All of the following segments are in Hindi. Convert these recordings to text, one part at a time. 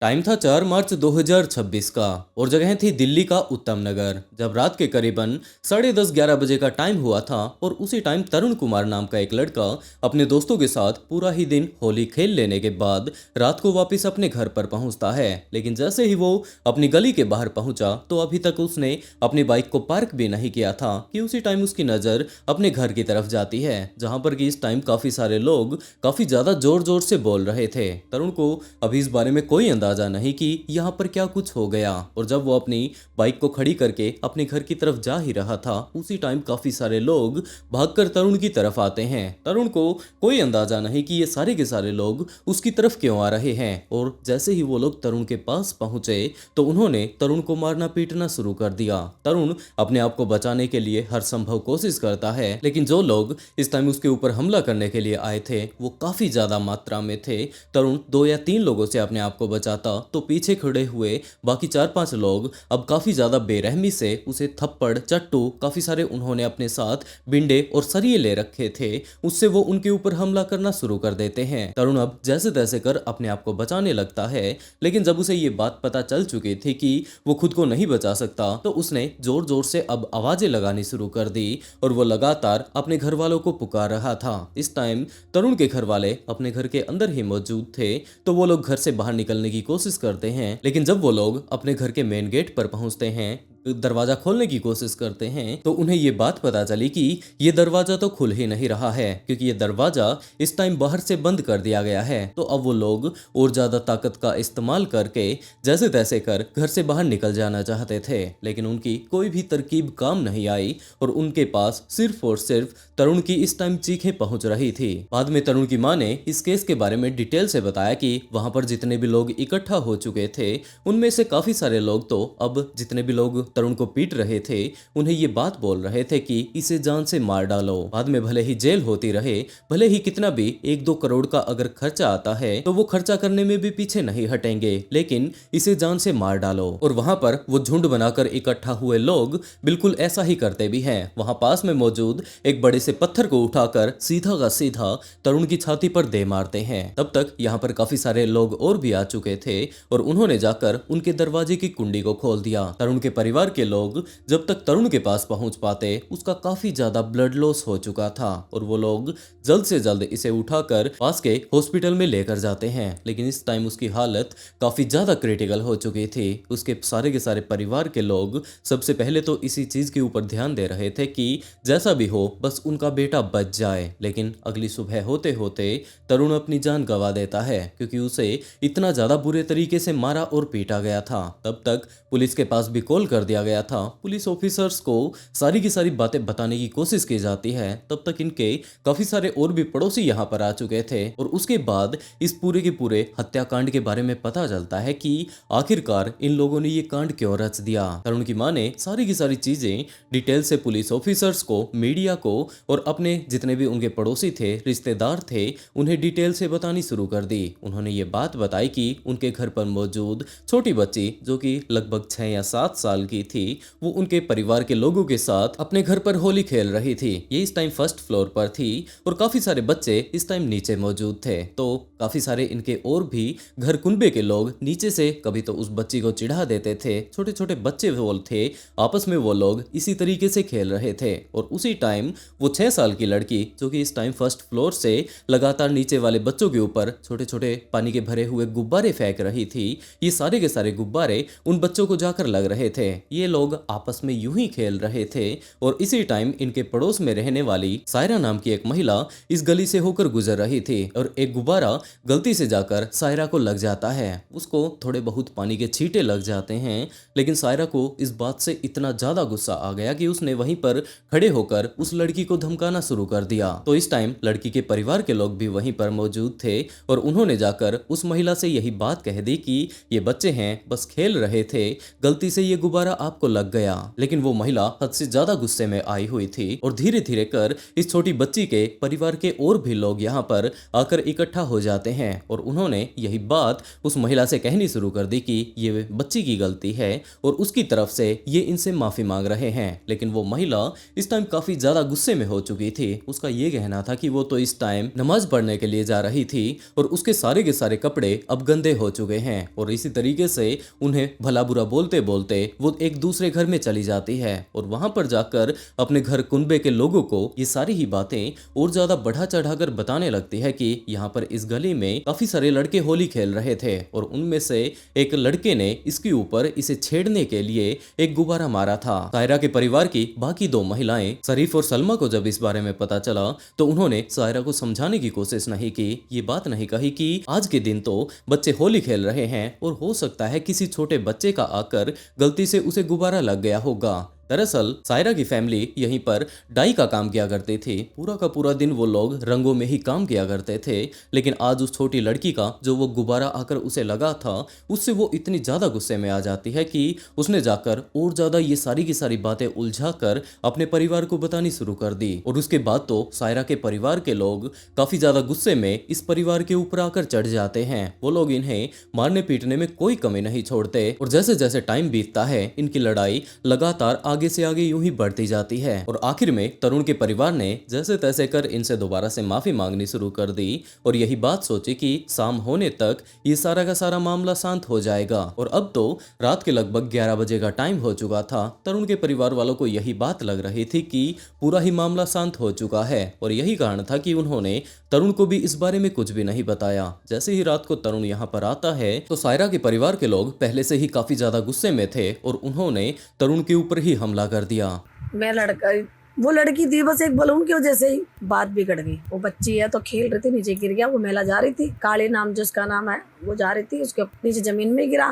टाइम था 4 मार्च 2026 का और जगह थी दिल्ली का उत्तम नगर। जब रात के करीबन 10:30-11 बजे का टाइम हुआ था और उसी टाइम तरुण कुमार नाम का एक लड़का अपने दोस्तों के साथ पूरा ही दिन होली खेल लेने के बाद रात को वापस अपने घर पर पहुंचता है। लेकिन जैसे ही वो अपनी गली के बाहर पहुंचा तो अभी तक उसने अपनी बाइक को पार्क भी नहीं किया था कि उसी टाइम उसकी नज़र अपने घर की तरफ जाती है, जहां पर कि इस टाइम काफ़ी सारे लोग काफ़ी ज़्यादा ज़ोर ज़ोर से बोल रहे थे। तरुण को अभी इस बारे में कोई अंदाजा नहीं कि यहाँ पर क्या कुछ हो गया, और जब वो अपनी बाइक को खड़ी करके अपने घर की तरफ जा ही रहा था उसी टाइम काफी सारे लोग भागकर तरुण की तरफ आते हैं। तरुण को कोई अंदाजा नहीं कि ये सारे के सारे लोग उसकी तरफ क्यों आ रहे हैं, और जैसे ही वो लोग तरुण के पास पहुंचे तो उन्होंने तरुण को मारना पीटना शुरू कर दिया। तरुण अपने आप को बचाने के लिए हर संभव कोशिश करता है, लेकिन जो लोग इस टाइम उसके ऊपर हमला करने के लिए आए थे वो काफी ज्यादा मात्रा में थे। तरुण 2 या 3 लोगों से अपने आप को बचाता तो पीछे खड़े हुए बाकी 4-5 लोग अब काफी ज्यादा बेरहमी से उसे थप्पड़ चट्टू काफी सारे उन्होंने अपने साथ बिंडे और सरिये ले रखे थे, उससे वो उनके ऊपर हमला करना शुरू कर देते हैं। तरुण अब जैसे तैसे कर अपने आप को बचाने लगता है, लेकिन जब उसे ये बात पता चल चुकी थी कि वो खुद को नहीं बचा सकता तो उसने जोर जोर से अब आवाजें लगानी शुरू कर दी और वो लगातार अपने घर वालों को पुकार रहा था। इस टाइम तरुण के घर वाले अपने घर के अंदर ही मौजूद थे, तो वो लोग घर से बाहर निकलने की कोशिश करते हैं, लेकिन जब वो लोग अपने घर के मेन गेट पर पहुंचते हैं, दरवाजा खोलने की कोशिश करते हैं, तो उन्हें ये बात पता चली कि ये दरवाजा तो खुल ही नहीं रहा है, क्योंकि ये दरवाजा इस टाइम बाहर से बंद कर दिया गया है। तो अब वो लोग और ज्यादा ताकत का इस्तेमाल करके जैसे तैसे कर घर से बाहर निकल जाना चाहते थे, लेकिन उनकी कोई भी तरकीब काम नहीं आई और उनके पास सिर्फ और सिर्फ तरुण की इस टाइम चीखें पहुंच रही थी। बाद में तरुण की मां ने इस केस के बारे में डिटेल से बताया कि वहां पर जितने भी लोग इकट्ठा हो चुके थे उनमें से काफी सारे लोग तो अब जितने भी लोग तरुण को पीट रहे थे उन्हें ये बात बोल रहे थे कि इसे जान से मार डालो, बाद में भले ही जेल होती रहे, भले ही कितना भी 1-2 करोड़ का अगर खर्चा आता है तो वो खर्चा करने में भी पीछे नहीं हटेंगे, लेकिन इसे जान से मार डालो। और वहां पर वो झुंड बनाकर इकट्ठा हुए लोग बिल्कुल ऐसा ही करते भी हैं। वहां पास में मौजूद एक बड़े से पत्थर को उठाकर सीधा का सीधा तरुण की छाती पर दे मारते हैं। तब तक यहाँ पर काफी सारे लोग और भी आ चुके थे और उन्होंने जाकर उनके दरवाजे की कुंडी को खोल दिया। तरुण के परिवार के लोग जब तक तरुण के पास पहुंच पाते उसका काफी ज्यादा ब्लड लॉस हो चुका था और वो लोग जल्द से जल्द इसे उठाकर पास के हॉस्पिटल में लेकर जाते हैं, लेकिन इस टाइम उसकी हालत काफी ज्यादा क्रिटिकल हो चुकी थी। उसके सारे के सारे परिवार के लोग सबसे पहले तो इसी चीज के ऊपर ध्यान दे रहे थे कि जैसा भी हो बस उनका बेटा बच जाए, लेकिन अगली सुबह होते होते तरुण अपनी जान गंवा देता है, क्योंकि उसे इतना ज्यादा बुरे तरीके से मारा और पीटा गया था। तब तक पुलिस के पास भी कॉल कर दिया गया था। पुलिस ऑफिसर्स को सारी की सारी बातें बताने की कोशिश की जाती है। तब तक इनके काफी सारे और भी पड़ोसी यहाँ पर आ चुके थे और उसके बाद इस पूरे के पूरे हत्याकांड के बारे में पता चलता है कि आखिरकार इन लोगों ने ये कांड क्यों रच दिया। तरुण की मां ने सारी की सारी चीजें डिटेल से पुलिस ऑफिसर्स को, मीडिया को और अपने जितने भी उनके पड़ोसी थे, रिश्तेदार थे, उन्हें डिटेल से बतानी शुरू कर दी। उन्होंने ये बात बताई कि उनके घर पर मौजूद छोटी बच्ची जो कि लगभग 6 या 7 साल की थी, वो उनके परिवार के लोगों के साथ अपने घर पर होली खेल रही थी। ये इस टाइम फर्स्ट फ्लोर पर थी और काफी सारे बच्चे इस टाइम नीचे मौजूद थे। तो काफी सारे इनके और भी घर कुनबे के लोग नीचे से कभी तो उस बच्ची को चिढ़ा देते थे। छोटे छोटे बच्चे वो थे, आपस में वो लोग इसी तरीके से खेल रहे थे और उसी टाइम वो 6 साल की लड़की जो कि इस टाइम फर्स्ट फ्लोर से लगातार नीचे वाले बच्चों के ऊपर छोटे छोटे पानी के भरे हुए गुब्बारे फेंक रही थी। ये सारे के सारे गुब्बारे उन बच्चों को जाकर लग रहे थे। ये लोग आपस में यूं ही खेल रहे थे और इसी टाइम इनके पड़ोस में रहने वाली सायरा नाम की एक महिला इस गली से होकर गुजर रही थी और एक गुब्बारा गलती से जाकर सायरा को लग जाता है। उसको थोड़े बहुत पानी के छींटे लग जाते हैं, लेकिन सायरा को इस बात से इतना ज्यादा गुस्सा आ गया कि उसने वहीं पर खड़े होकर उस लड़की को धमकाना शुरू कर दिया। तो इस टाइम लड़की के परिवार के लोग भी वहीं पर मौजूद थे और उन्होंने जाकर उस महिला से यही बात कह दी कि ये बच्चे हैं, बस खेल रहे थे, गलती से ये गुब्बारा आपको लग गया। लेकिन वो महिला हद से ज्यादा गुस्से में आई हुई थी और धीरे धीरे कर इस छोटी बच्ची के परिवार के और भी लोग यहाँ पर आकर इकट्ठा हो जाते हैं और उन्होंने यही बात उस महिला से कहनी शुरू कर दी कि ये बच्ची की गलती है और उसकी तरफ से ये इनसे माफी मांग रहे हैं। लेकिन वो महिला इस टाइम काफी ज्यादा गुस्से में हो चुकी थी। उसका ये कहना था कि वो तो इस टाइम नमाज पढ़ने के लिए जा रही थी और उसके सारे के सारे कपड़े अब गंदे हो चुके हैं और इसी तरीके से उन्हें भला बुरा बोलते बोलते वो एक दूसरे घर में चली जाती है और वहां पर जाकर अपने घर कुनबे के लोगों को ये सारी ही बातें और ज्यादा बढ़ा चढ़ाकर बताने लगती है कि यहाँ पर इस गली में काफी सारे लड़के होली खेल रहे थे और उनमें से एक लड़के ने इसके ऊपर इसे छेड़ने के लिए एक गुब्बारा मारा था। सायरा के परिवार की बाकी दो महिलाएं शरीफ और सलमा को जब इस बारे में पता चला तो उन्होंने सायरा को समझाने की कोशिश नहीं की, ये बात नहीं कही कि आज के दिन तो बच्चे होली खेल रहे हैं और हो सकता है किसी छोटे बच्चे का आकर गलती से उसे गुब्बारा लग गया होगा। दरअसल सायरा की फैमिली यहीं पर डाई का काम किया करती थी। पूरा का पूरा दिन वो लोग रंगों में ही काम किया करते थे। लेकिन आज उस छोटी लड़की का जो वो गुब्बारा आकर उसे लगा था उससे वो इतनी ज्यादा गुस्से में आ जाती है कि उसने जाकर और ज्यादा ये सारी की सारी बातें उलझा कर अपने परिवार को बतानी शुरू कर दी। और उसके बाद तो सायरा के परिवार के लोग काफी ज्यादा गुस्से में इस परिवार के ऊपर आकर चढ़ जाते हैं। वो लोग इन्हें मारने पीटने में कोई कमी नहीं छोड़ते और जैसे जैसे टाइम बीतता है इनकी लड़ाई लगातार आगे से आगे यूं ही बढ़ती जाती है और आखिर में तरुण के परिवार ने जैसे तैसे कर इनसे दोबारा से माफी मांगनी शुरू कर दी और यही बात सोची कि शाम होने तक ये सारा का सारा मामला शांत हो जाएगा। और अब तो रात के लगभग 11 बजे का टाइम हो चुका था। तरुण के परिवार वालों को यही बात लग रही थी कि पूरा ही मामला शांत हो चुका है और यही कारण था कि उन्होंने तरुण को भी इस बारे में कुछ भी नहीं बताया। जैसे ही रात को तरुण यहाँ पर आता है तो सायरा के परिवार के लोग पहले से ही काफी ज्यादा गुस्से में थे और उन्होंने तरुण के ऊपर ही हमला कर दिया। मैं लड़का वो लड़की थी बस एक बलून की वजह से ही बात बिगड़ गई। वो बच्ची है तो खेल रही थी, नीचे गिर गया। वो महिला जा रही थी, काली नाम जो उसका नाम है, वो जा रही थी, उसके नीचे जमीन में गिरा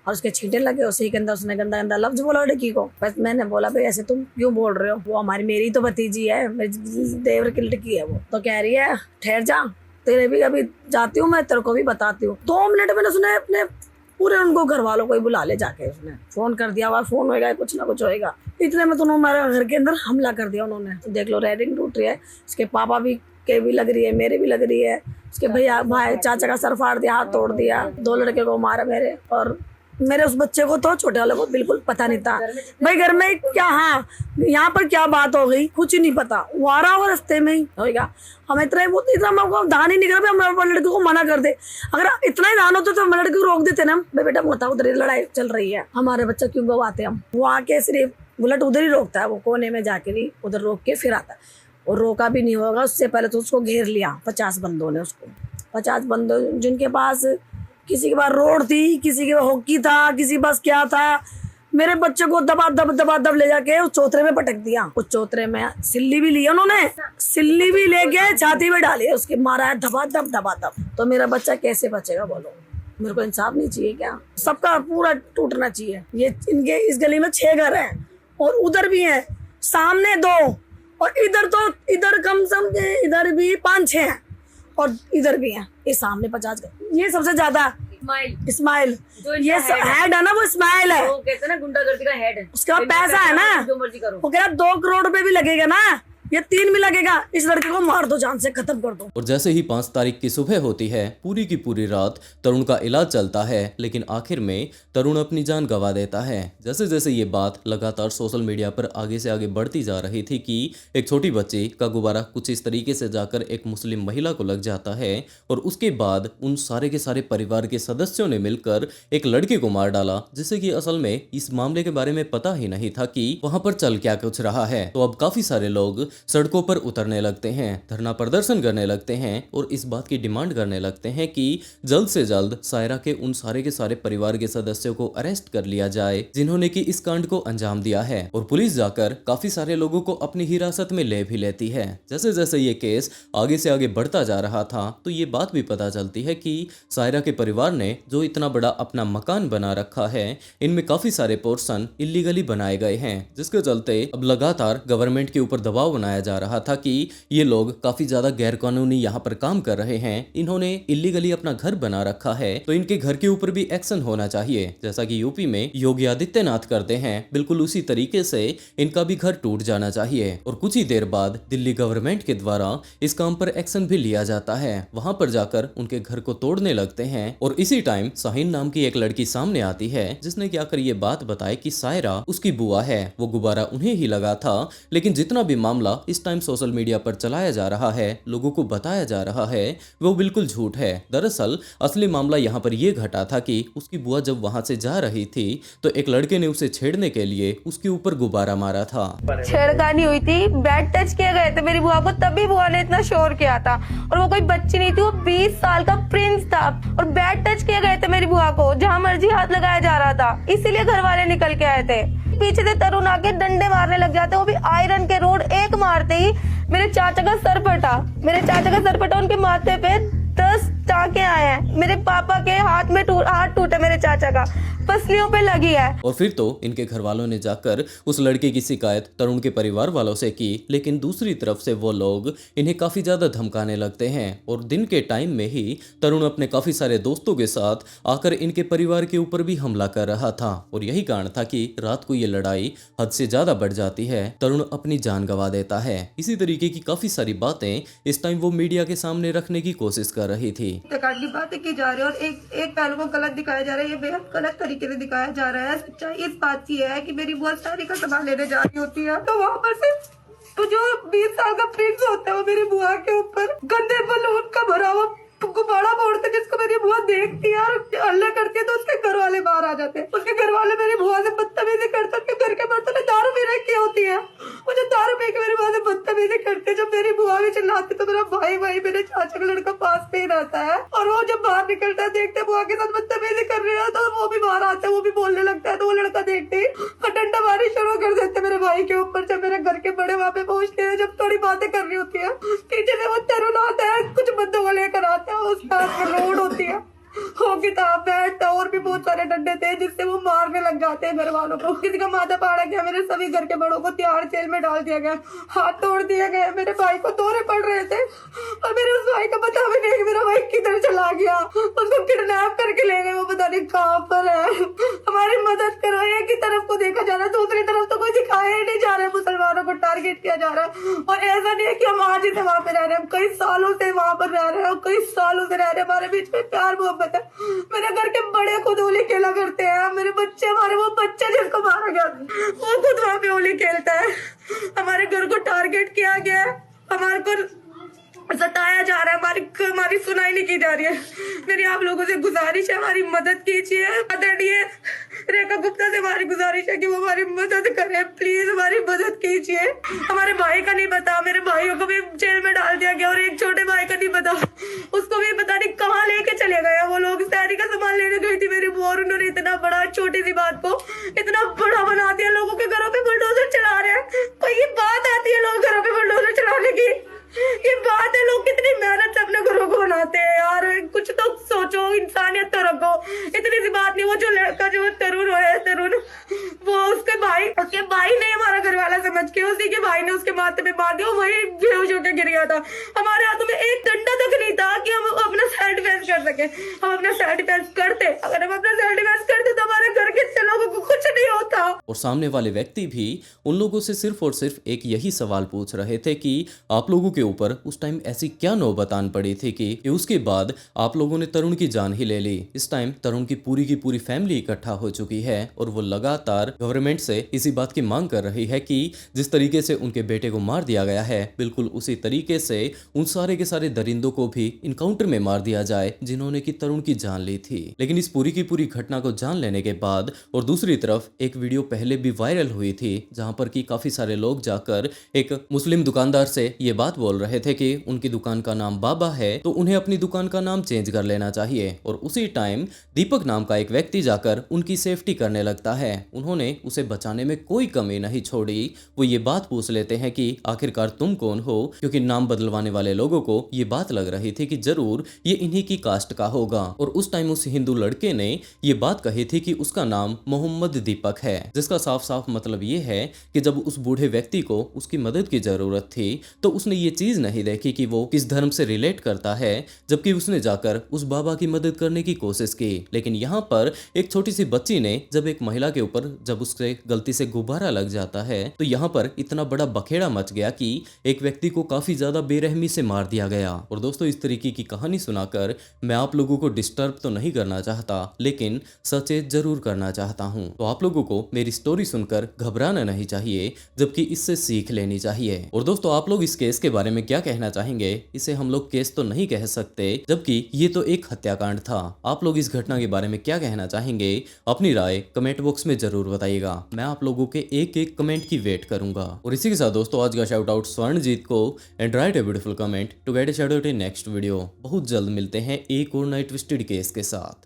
और उसके छींटे लगे। उसी के अंदर उसने गंदा गंदा लफ्ज बोला लड़की को। बस मैंने बोला भाई ऐसे तुम क्यों बोल रहे हो, वो मेरी तो भतीजी है, मेरी देवर की लड़की है। वो तो कह रही है ठहर जा, तेरे भी अभी जाती हूँ मैं, तेरे को भी बताती हूँ। 2 मिनट में उसने अपने पूरे उनको घर वालों को ही बुला ले जाके उसने फोन कर दिया। वहाँ फोन होएगा, कुछ ना कुछ होएगा। इतने में तो उन्होंने मेरे घर के अंदर हमला कर दिया उन्होंने। तो देख लो रेडिंग टूट रही है, इसके पापा भी के भी लग रही है, मेरे भी लग रही है, उसके भैया भाई चाचा का सर फाड़ दिया, हाथ तोड़ दिया, 2 लड़के को मारा मेरे। और मेरे उस बच्चे को तो छोटे वाले को बिल्कुल पता नहीं था भाई घर में क्या, हाँ यहाँ पर क्या बात हो गई कुछ ही नहीं पता। वो आ रहा हो रास्ते में ही होगा। हम इतना ध्यान ही नहीं कर हम लड़के को मना कर दे। अगर इतना ही ध्यान होता तो हम लड़के को रोक देते ना, भाई बेटा बता उधर लड़ाई चल रही है, हमारे बच्चा क्यों गवाते हम। वो आके सिर्फ बुलेट उधर ही रोकता है, वो कोने में जाके नहीं उधर रोक के फिर आता है। और रोका भी नहीं होगा, उससे पहले तो उसको घेर लिया 50 बंदों ने। उसको 50 बंदों जिनके पास किसी के पास रोड थी, किसी के पास हॉकी था, किसी के पास क्या था। मेरे बच्चे को दबा दब ले जाके उस चौतरे में पटक दिया। उस चौतरे में सिल्ली भी ली उन्होंने, सिल्ली भी लेके छाती में डाली, उसके मारा है दबा दब। तो मेरा बच्चा कैसे बचेगा बोलो। मेरे को इंसाफ नहीं चाहिए क्या? सबका पूरा टूटना चाहिए। ये इनके इस गली में 6 घर हैं और उधर भी हैं, सामने 2 और इधर कम से कम इधर भी 5-6 हैं और इधर भी हैं। ये सामने 50 घर, ये सबसे ज्यादा इस्माइल ये हेड है ना, वो इस्माइल है, वो कहते हैं ना गुंडागर्दी का हेड है। उसका पैसा है ना, जो मर्जी करो। वो कह रहा 2 करोड़ रुपए भी लगेगा ना, ये 3 भी लगेगा। इस लड़के को मार दो, जान से खत्म कर दो। और जैसे ही 5 तारीख की सुबह होती है, पूरी की पूरी रात तरुण का इलाज चलता है, लेकिन आखिर में तरुण अपनी जान गंवा देता है। जैसे जैसे ये बात लगातार सोशल मीडिया पर आगे से आगे बढ़ती जा रही थी कि एक छोटी बच्ची का गुब्बारा कुछ इस तरीके से जाकर एक मुस्लिम महिला को लग जाता है और उसके बाद उन सारे के सारे परिवार के सदस्यों ने मिलकर एक लड़के को मार डाला, जिसे कि असल में इस मामले के बारे में पता ही नहीं था कि वहां पर चल क्या कुछ रहा है। तो अब काफी सारे लोग सड़कों पर उतरने लगते हैं, धरना प्रदर्शन करने लगते हैं और इस बात की डिमांड करने लगते हैं कि जल्द से जल्द सायरा के उन सारे के सारे परिवार के सदस्यों को अरेस्ट कर लिया जाए जिन्होंने कि इस कांड को अंजाम दिया है। और पुलिस जाकर काफी सारे लोगों को अपनी हिरासत में ले भी लेती है। जैसे जैसे ये केस आगे से आगे बढ़ता जा रहा था तो ये बात भी पता चलती है कि सायरा के परिवार ने जो इतना बड़ा अपना मकान बना रखा है, इनमें काफी सारे पोर्शन इलीगली बनाए गए हैं, जिसके चलते अब लगातार गवर्नमेंट के ऊपर दबाव बनाया जा रहा था कि ये लोग काफी ज्यादा गैरकानूनी यहाँ पर काम कर रहे हैं, इन्होंने इलीगली अपना घर बना रखा है, तो इनके घर के ऊपर भी एक्शन होना चाहिए। जैसा कि यूपी में योगी आदित्यनाथ करते हैं, बिल्कुल उसी तरीके से इनका भी घर टूट जाना चाहिए। और कुछ ही देर बाद दिल्ली गवर्नमेंट के द्वारा इस काम पर एक्शन भी लिया जाता है। वहां पर जाकर उनके घर को तोड़ने लगते हैं और इसी टाइम शाहीन नाम की एक लड़की सामने आती है, जिसने क्या कर ये बात बताई कि सायरा उसकी बुआ है, वो गुब्बारा उन्हें ही लगा था। लेकिन जितना भी मामला इस टाइम सोशल मीडिया पर चलाया जा रहा है, लोगों को बताया जा रहा है, वो बिल्कुल झूठ है। दरअसल असली मामला यहाँ पर यह घटा था कि उसकी बुआ जब वहां से जा रही थी तो एक लड़के ने उसे छेड़ने के लिए उसके ऊपर गुब्बारा मारा था। छेड़खानी हुई थी, बैड टच किए गए थे मेरी बुआ को, तभी बुआ ने इतना शोर किया था। और वो कोई बच्ची नहीं थी, वो 20 साल का प्रिंस था। और बैड टच किए गए थे मेरी बुआ को, जहाँ मर्जी हाथ लगाया जा रहा था, इसीलिए घर वाले निकल के आए थे। पीछे से तरुण आके डंडे मारने लग जाते, वो भी आयरन के रोड। एक मारते ही मेरे चाचा का सर फटा, उनके माथे पे 10 टाँके आए हैं। मेरे पापा के हाथ में हाथ टूटे, मेरे चाचा का पसलियों पे लगी है। और फिर तो इनके घर वालों ने जाकर उस लड़के की शिकायत तरुण के परिवार वालों से की, लेकिन दूसरी तरफ से वो लोग इन्हें काफी ज्यादा धमकाने लगते हैं। और दिन के टाइम में ही तरुण अपने काफी सारे दोस्तों के साथ आकर इनके परिवार के ऊपर भी हमला कर रहा था। और यही कारण था कि रात को ये लड़ाई हद से ज्यादा बढ़ जाती है, तरुण अपनी जान गंवा देता है। इसी तरीके की काफी सारी बातें इस टाइम वो मीडिया के सामने रखने की कोशिश कर रही थी। की बातें की जा रही है और एक पहलू को गलत दिखाया जा रहा है, ये बेहद गलत तरीके से दिखाया जा रहा है। सच्चाई इस बात की है कि मेरी बुआ शादी का सामान लेने जा रही होती है, तो वहाँ पर से तो जो 20 साल का प्रिंस होता है वो मेरी बुआ के ऊपर गंदे बलून का भरा हुआ गुब्बारा फोड़ते, जिसको मेरी बुआ देखती है और हल्ला करती है, तो उसके घर वाले बाहर आ जाते हैं। उसके घर वाले मेरी बुआ से बदतमीजी करते, उसके घर के बर्तन में दारू पी रखी होती है, वो जो दारू पी के मेरी बुआ से बदतमीजी करते। जब मेरी बुआ भी चिल्लाती तो मेरा भाई मेरे चाचा का लड़का पास पे ही रहता है, और वो जब बाहर निकलता है, देखते बुआ के साथ बदतमीजी कर रहे हैं, तो वो भी बाहर आता है, वो भी बोलने लगता है। तो वो लड़का देखते ही डंडा मारी शुरू कर देते मेरे भाई के ऊपर। जब मेरे घर के बड़े वहाँ पे पहुंचते हैं, जब थोड़ी बातें करनी होती है, पीछे से वो तरुण आता है, कुछ बंदों को लेकर आता है, उसके हाथ में रोड होती है, वो किताब बैठ और भी बहुत सारे डंडे थे, जिससे वो मारने लग जाते हैं घर वालों को। किसी का माथा पाड़ा गया, मेरे सभी घर के बड़ों को तिहाड़ जेल में डाल दिया गया, हाथ तोड़ दिया गया। मेरे भाई को दौरे पड़ रहे थे और मेरे उस भाई का पता भी नहीं कि मेरा भाई किधर चला गया। उसको किडनैप करके ले गए, वो पता नहीं कहाँ पर है। हमारी मदद करो। एक ही तरफ को देखा जा रहा है, दूसरी तरफ तो कोई दिखाया ही नहीं जा रहा है। मुसलमानों को टारगेट किया जा रहा है। और ऐसा नहीं है कि हम आज ही से वहाँ पे रह रहे हैं, हम कई सालों से वहाँ पर रह रहे हैं, कई सालों से रह रहे हैं। हमारे बीच में प्यार मोहब्बत है। मेरे घर के बड़े खुद होली खेला करते हैं। मेरे बच्चे, हमारे वो बच्चे जिसको मारा गया वो खुद वहाँ पे होली खेलता है। हमारे घर को टारगेट किया गया है, हमारे को सताया जा रहा है, हमारी सुनाई नहीं की जा रही है। मेरी आप लोगों से गुजारिश है, हमारी मदद कीजिए। आदरणीय रेखा गुप्ता से हमारी गुजारिश है कि वो हमारी मदद करें, प्लीज हमारी मदद कीजिए। हमारे भाई का नहीं पता, मेरे भाइयों को भी जेल में डाल दिया गया और एक छोटे भाई का नहीं पता, उसको भी पता नहीं कहाँ लेके चले गए वो लोग। शादी का सामान लेने गई थी मेरी बुआ, उन्होंने इतना बड़ा, छोटी सी बात को इतना बड़ा बना दिया। लोगों के घरों पे बुलडोजर चला रहे हैं। कोई ये बात आती है लोग घरों पे बुलडोजर चलाने की? ये बात है, लोग कितनी मेहनत से अपने घरों को बनाते हैं यार। कुछ तो सोचो, इंसानियत तो रखो। इतनी सी बात नहीं। वो जो लड़का जो तरुण वो उसके भाई ने हमारा घर वाला समझ के उसी के भाई ने उसके माथे पे मार दिया, वही बेहोश होकर गिर गया था। हमारे हाथों में एक डंडा तक नहीं था कि हम अपना सेल्फ डिफेंस कर सके। हम अपना सेल्फ डिफेंस करते, अगर हम अपना सेल्फ डिफेंस करते तो हमारे घर के लोगों को कुछ नहीं होता। और सामने वाले व्यक्ति भी उन लोगों से सिर्फ और सिर्फ एक यही सवाल पूछ रहे थे कि आप लोगों के ऊपर उस टाइम ऐसी क्या नौबत आन पड़ी थी कि उसके बाद आप लोगों ने तरुण की जान ही ले ली। इस टाइम तरुण की पूरी फैमिली इकट्ठा हो चुकी है और वो लगातार गवर्नमेंट से इसी बात की मांग कर रही है कि जिस तरीके से उनके बेटे को मार दिया गया है, बिल्कुल उसी तरीके से उन सारे के सारे दरिंदों को भी इनकाउंटर में मार दिया जाए जिन्होंने की तरुण की जान ली थी। लेकिन इस पूरी की पूरी घटना को जान लेने के बाद और दूसरी तरफ एक वीडियो पहले भी वायरल हुई थी जहां पर कि काफी सारे लोग जाकर एक मुस्लिम दुकानदार से ये बात बोल रहे थे कि उनकी दुकान का नाम बाबा है तो उन्हें अपनी दुकान का नाम चेंज कर लेना चाहिए। और उसी टाइम दीपक नाम का एक व्यक्ति जाकर उनकी सेफ्टी करने लगता है। उन्होंने उसे बचाने में कोई कमी नहीं छोड़ी। वो ये बात पूछ लेते हैं कि आखिरकार तुम कौन हो, क्योंकि नाम बदलवाने वाले लोगों को ये बात लग रही थी कि जरूर ये इन्हीं की कास्ट का होगा। और उस टाइम उस हिंदू लड़के ने ये बात कही थी कि उसका नाम मोहम्मद दीपक है। जिसका साफ साफ मतलब ये है कि जब उस बूढ़े व्यक्ति को उसकी मदद की जरूरत थी तो उसने ये चीज नहीं देखी कि वो किस धर्म से रिलेट करता है, जबकि उसने जाकर उस बाबा की मदद करने की कोशिश की। लेकिन यहाँ पर एक छोटी सी बच्ची ने जब एक महिला के ऊपर जब उससे गलती से गुब्बारा लग जाता है तो यहाँ पर इतना बड़ा बखेड़ा मच गया कि एक व्यक्ति को काफी ज्यादा बेरहमी से मार दिया गया। और दोस्तों, इस तरीके की कहानी सुनाकर मैं आप लोगों को डिस्टर्ब तो नहीं करना चाहता, लेकिन सचेत जरूर करना चाहता हूँ। तो आप लोगों को मेरी स्टोरी सुनकर घबराना नहीं चाहिए, जबकि इससे सीख लेनी चाहिए। और दोस्तों, आप लोग इस केस के बारे में क्या कहना चाहेंगे? इसे हम लोग केस तो नहीं कह सकते, जबकि ये तो एक हत्याकांड था। आप लोग इस घटना के बारे में क्या कहना चाहेंगे? अपनी राय कमेंट बॉक्स में जरूर बताइएगा। मैं आप लोगों के एक एक कमेंट की वेट करूंगा। और इसी के साथ दोस्तों, आज का शाउट आउट स्वर्णजीत को, and write a beautiful comment to get a shout out in next video. बहुत जल्द मिलते हैं एक और नए ट्विस्टेड केस के साथ।